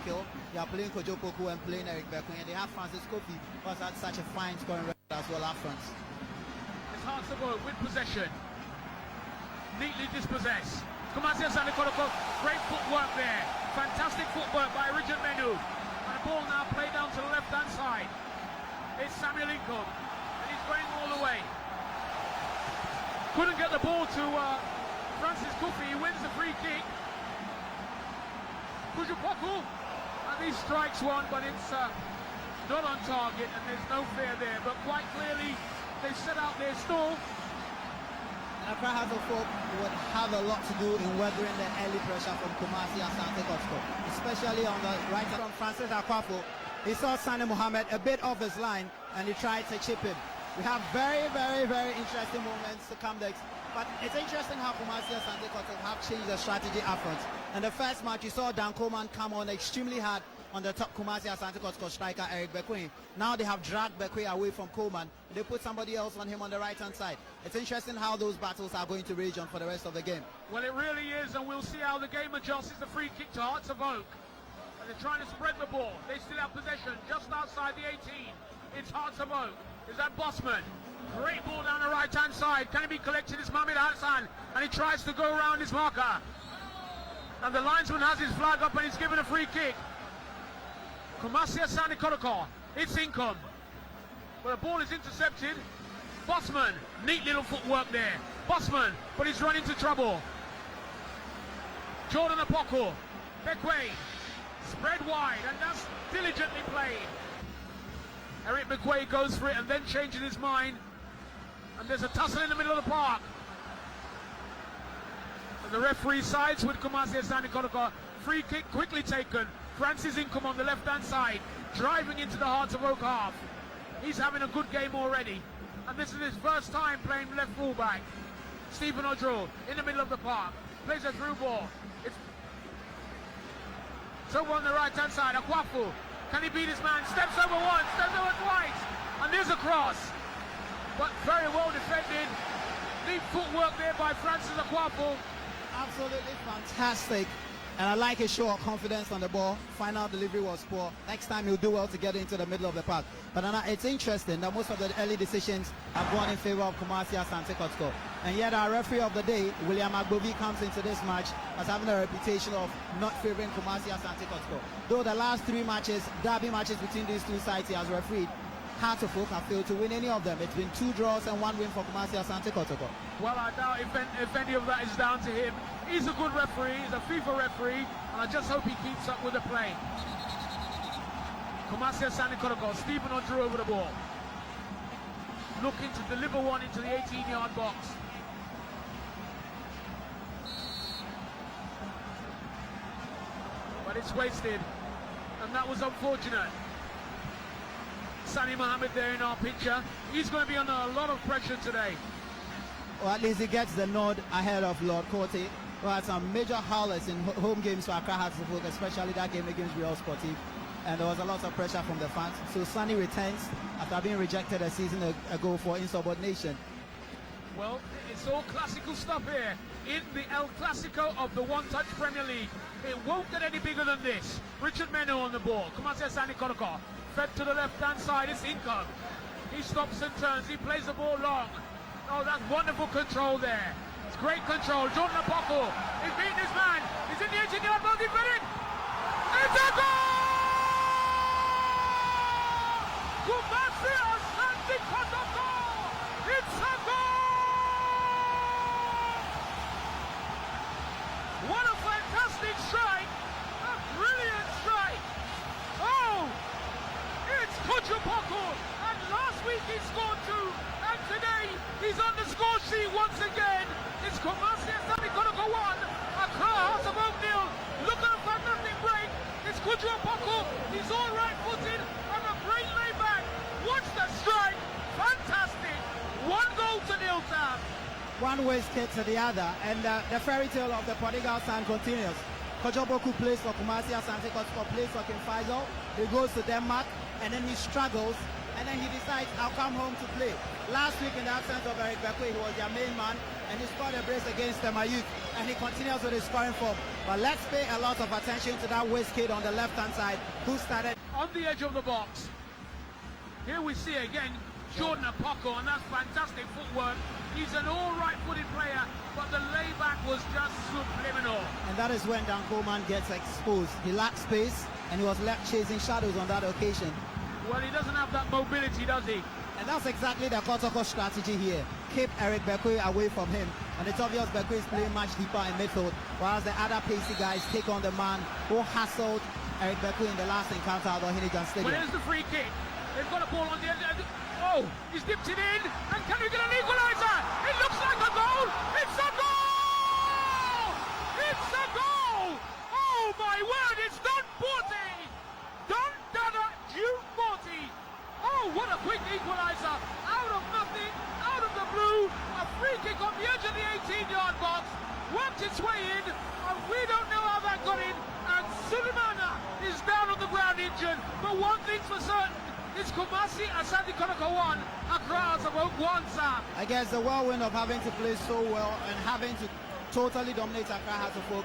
skill. They are playing Kotoko and playing Eric Bekwin, and they have Francis Kofi, who has had such a fine scoring record as well up front. It's hard to go with possession. Neatly dispossessed. Kumasi Asante Kotoko, great footwork there. Fantastic footwork by Richard Menu. And the ball now played down to the left-hand side. It's Samuel Inkom, and he's going all the way. Couldn't get the ball to Francis Kofi. He wins the free kick. Kotoko, and he strikes one, but it's not on target, and there's no fear there. But quite clearly, they've set out their stall. Accra House of Folk would have a lot to do in weathering the early pressure from Kumasi Asante Kotoko, especially on the right from Francis Akwafo. He saw Sani Mohammed a bit off his line, and he tried to chip him. We have very, very, very interesting moments to come next. But it's interesting how Kumasi Asante Kotoko have changed the strategy up front. In the first match, you saw Dan Coleman come on extremely hard on the top Kumasi Asante Kotoko striker Eric Bekwin. Now they have dragged Bekwin away from Coleman. They put somebody else on him on the right-hand side. It's interesting how those battles are going to rage on for the rest of the game. Well, it really is, and we'll see how the game adjusts. It's a free kick to Hearts of Oak. And they're trying to spread the ball. They still have possession just outside the 18. It's Hearts of Oak. Is that Bossman? Great ball down the right-hand side. Can he be collected? It's Mohamed Hassan, and he tries to go around his marker. And the linesman has his flag up, and he's given a free kick. Kumasi Asante Kotoko. It's Inkom. But the ball is intercepted. Bossman, neat little footwork there. Bossman, but he's run into trouble. Jordan Apoko. Bekwin. Spread wide, and that's diligently played. Eric McQuaid goes for it and then changes his mind. And there's a tussle in the middle of the park. And the referee sides with Kumasi Asante Kotoko. Free kick quickly taken. Francis Inkom on the left-hand side, driving into the Hearts of Oak half. He's having a good game already. And this is his first time playing left fullback. Stephen Odro in the middle of the park. Plays a through ball. It's over on the right-hand side. Akwafu. Can he beat his man? Steps over once, steps over twice. And there's a cross. But very well defended. Deep footwork there by Francis Akwafu. Absolutely fantastic. And I like his show of confidence on the ball. Final delivery was poor. Next time he'll do well to get into the middle of the park. But it's interesting that most of the early decisions have gone in favor of Kumasi Asante Kotoko. And yet our referee of the day, William Agbovi, comes into this match as having a reputation of not favoring Kumasi Asante Kotoko. Though the last three matches, derby matches between these two sides, he has refereed, Hearts of Oak have failed to win any of them. It's been 2 draws and 1 win for Kumasi Asante Kotoko. Well, I doubt if any of that is down to him. He's a good referee, he's a FIFA referee, and I just hope he keeps up with the play. Kumasi Asante Kotoko, Stephen Odro over the ball. Looking to deliver one into the 18-yard box. But it's wasted, and that was unfortunate. Sani Mohammed there in our picture. He's going to be under a lot of pressure today. Or at least he gets the nod ahead of Lord Cote, who had some major howlers in home games for Accra Hearts of Oak, especially that game against Real Sportive. And there was a lot of pressure from the fans. So Sani returns after being rejected a season ago for insubordination. Well, it's all classical stuff here in the El Clasico of the One-Touch Premier League. It won't get any bigger than this. Richard Meno on the ball. Kumasi Asante Kotoko. Fed to the left-hand side, it's Inkom. He stops and turns, he plays the ball long. Oh, that's wonderful control there. It's great control. Jordan Apoko, he's beating his man. He's in the 18-yard box, he's winning. It's a goal! Kumasi Asante Kotoko! It's a goal! What a fantastic strike! A brilliant strike! Oh! It's Kotoko, and last week he scored 2, and today he's on the score sheet once again. It's Kumasi Asante Kotoko 1, Accra House of Oak 0. Look at a fantastic break. It's Kotoko, he's all right-footed and a great layback. Watch the strike, fantastic. 1 goal to nil, Tam. One waste hit to the other, and the fairy tale of the prodigal son continues. Kojoboku plays for Kumasi Asante Kotoko, plays for Kim Faisal. He goes to Denmark, and then he struggles, and and then he decides, I'll come home to play. Last week, in the absence of Eric Bekwe, he was their main man, and he scored a brace against them youth, and he continues with his scoring form. But let's pay a lot of attention to that waist kid on the left-hand side, who started on the edge of the box. Here we see again Jordan Apoko, and that's fantastic footwork. He's an all-right footed player, but the layback was just subliminal. And that is when Dan Coleman gets exposed. He lacked space, and he was left chasing shadows on that occasion. Well, he doesn't have that mobility, does he? And that's exactly the Kotoko strategy here. Keep Eric Bekwe away from him. And it's obvious Bekwe is playing much deeper in midfield, whereas the other pacey guys take on the man who hassled Eric Bekwe in the last encounter at the Hinigan Stadium. Well, here's the free kick. They've got a ball on the end. Oh, he's dipped it in. And can we get an equaliser? It looks like a goal. It's a goal! It's a goal! Oh, my word, it's Don Porty! Don Dada June Porty! Oh, what a quick equaliser. Out of nothing, out of the blue. A free kick on the edge of the 18-yard box. Worked its way in, and we don't know how that got in. And Sulemana is down on the ground injured. But one thing's for certain. It's Kumasi Asante Kotoko 1, Accra Asante 1, sir. I guess the whirlwind of having to play so well and having to totally dominate Accra Asante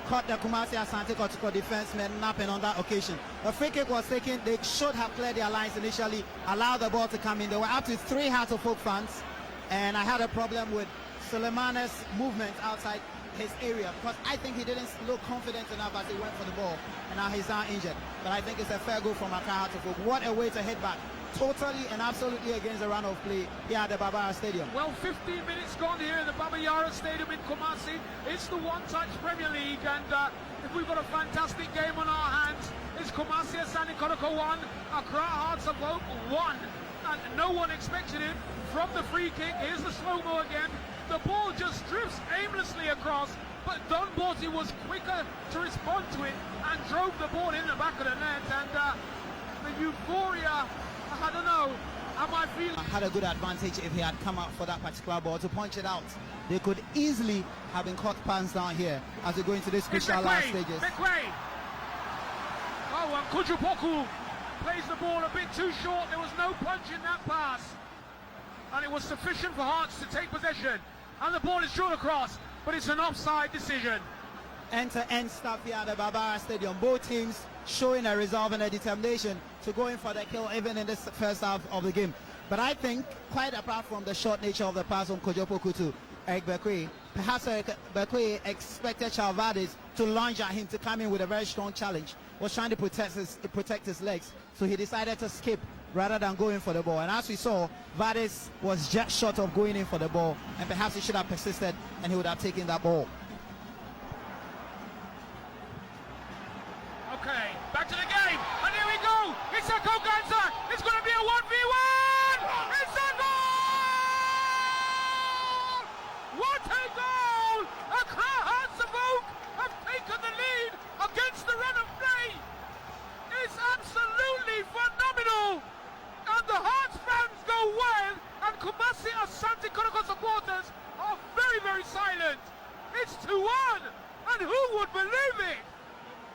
caught the Kumasi Asante Kotoko defensemen napping on that occasion. A free kick was taken. They should have cleared their lines initially, allowed the ball to come in. There were up to 3 Hartlepool fans, and I had a problem with Sulemana's movement outside his area, because I think he didn't look confident enough as he went for the ball, and now he's now injured. But I think it's a fair goal from Accra Hartlepool. What a way to hit back, totally and absolutely against the run of play here at the Baba Stadium. Well, 15 minutes gone here in the Baba Yara Stadium in Kumasi. It's the one-touch Premier League, and if we've got a fantastic game on our hands, it's Kumasi Asante Kotoko 1, Accra Hartlepool 1, and no one expected it from the free kick. Here's the slow-mo again. The ball just drifts aimlessly across, but Don Porty was quicker to respond to it and drove the ball in the back of the net. And the euphoria, I don't know, am I feeling? Had a good advantage if he had come out for that particular ball to punch it out. They could easily have been caught pants down here as we go into this crucial last stages. Oh, and Kujupoku plays the ball a bit too short. There was no punch in that pass, and it was sufficient for Hearts to take possession. And the ball is drawn across, but it's an offside decision. End-to-end stuff here at the Barbara Stadium. Both teams showing a resolve and a determination to go in for the kill even in this first half of the game. But I think, quite apart from the short nature of the pass from Kojopoku to Eric Bekwe, perhaps Eric Bekwe expected Chalvadis to lunge at him to come in with a very strong challenge. Was trying to protect his legs, so he decided to skip rather than going for the ball. And as we saw, Vades was just short of going in for the ball, and perhaps he should have persisted and he would have taken that ball. Okay, back to the game, and here we go. It's a Koganza. It's going to be a 1v1. It's a goal! What a goal! Accra Hartlepool have taken the lead against the run of play. It's absolutely phenomenal. And the Hearts fans go wild, and Kumasi Asante Kotoko supporters are very, very silent. It's 2-1, and who would believe it?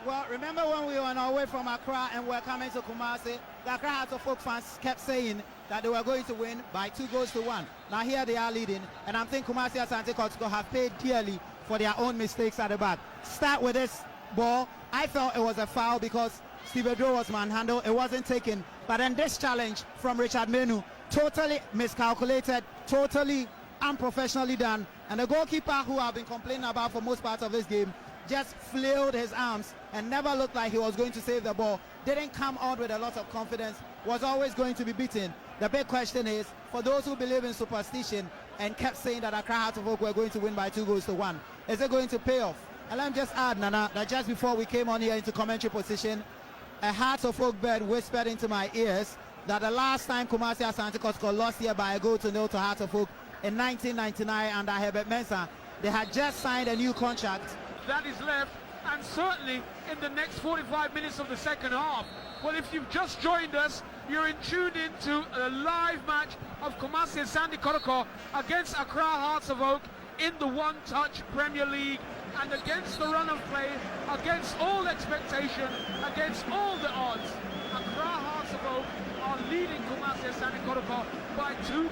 Well, remember when we were on our way from Accra and we were coming to Kumasi, the Accra Hartlepool fans kept saying that they were going to win by 2-1. Now here they are leading, and I'm thinking Kumasi Asante Kotoko have paid dearly for their own mistakes at the back. Start with this ball. I felt it was a foul because Steve Edro was manhandled. It wasn't taken. But then this challenge from Richard Menu, totally miscalculated, totally unprofessionally done. And the goalkeeper, who I've been complaining about for most parts of this game, just flailed his arms and never looked like he was going to save the ball. Didn't come out with a lot of confidence. Was always going to be beaten. The big question is, for those who believe in superstition and kept saying that Accra Hartlepool were going to win by 2-1, is it going to pay off? And let me just add, Nana, that just before we came on here into commentary position, a Hartlepool bird whispered into my ears that the last time Kumasi Asante Kotoko lost here by a 0-0 to Hartlepool in 1999 under Herbert Mensah, they had just signed a new contract. That is left, and certainly in the next 45 minutes of the second half. Well, if you've just joined us, you're tuned into a live match of Kumasi Asante Kotoko against Accra Hearts of Oak in the one-touch Premier League and against the run of play, against all expectation, against all the odds, Accra Hearts of Oak are leading Kumasi Asante Kotoko by 2-1.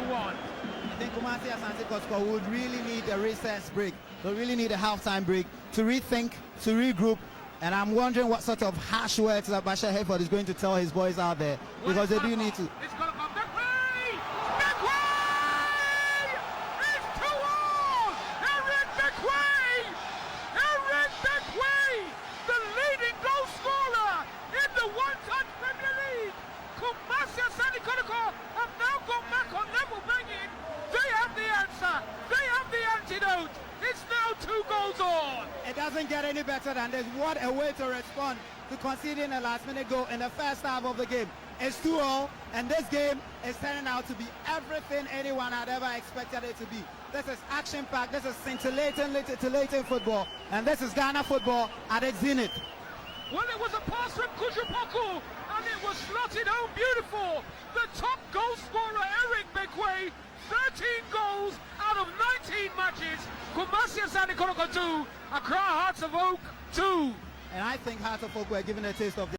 I think Kumasi Asante Kotoko would really need a recess break. They really need a halftime break to rethink, to regroup. And I'm wondering what sort of harsh words that Bashir Hayford is going to tell his boys out there, because they do need to. It's going to come back way! Back way! It's 2-all! Eric Beckway! Eric Beckway! The leading goal scorer in the one-touch Premier League! Kumasi Asante Kotoko have now gone back on level banging. They have the answer. They have the antidote. It's now 2 goals all. It doesn't get any better than this. What a way to respond to conceding a last-minute goal in the first half of the game. It's 2-all, and this game is turning out to be everything anyone had ever expected it to be. This is action-packed, this is scintillating football, and this is Ghana football at its zenith. Well, it was a pass from Kujupoku, and it was slotted home beautiful. The top goal scorer, Eric Beckway, 13 goals out of 19 matches. Kumasi Asante Kotoko 2, Accra Hearts of Oak 2. And I think Hearts of Oak were given a taste of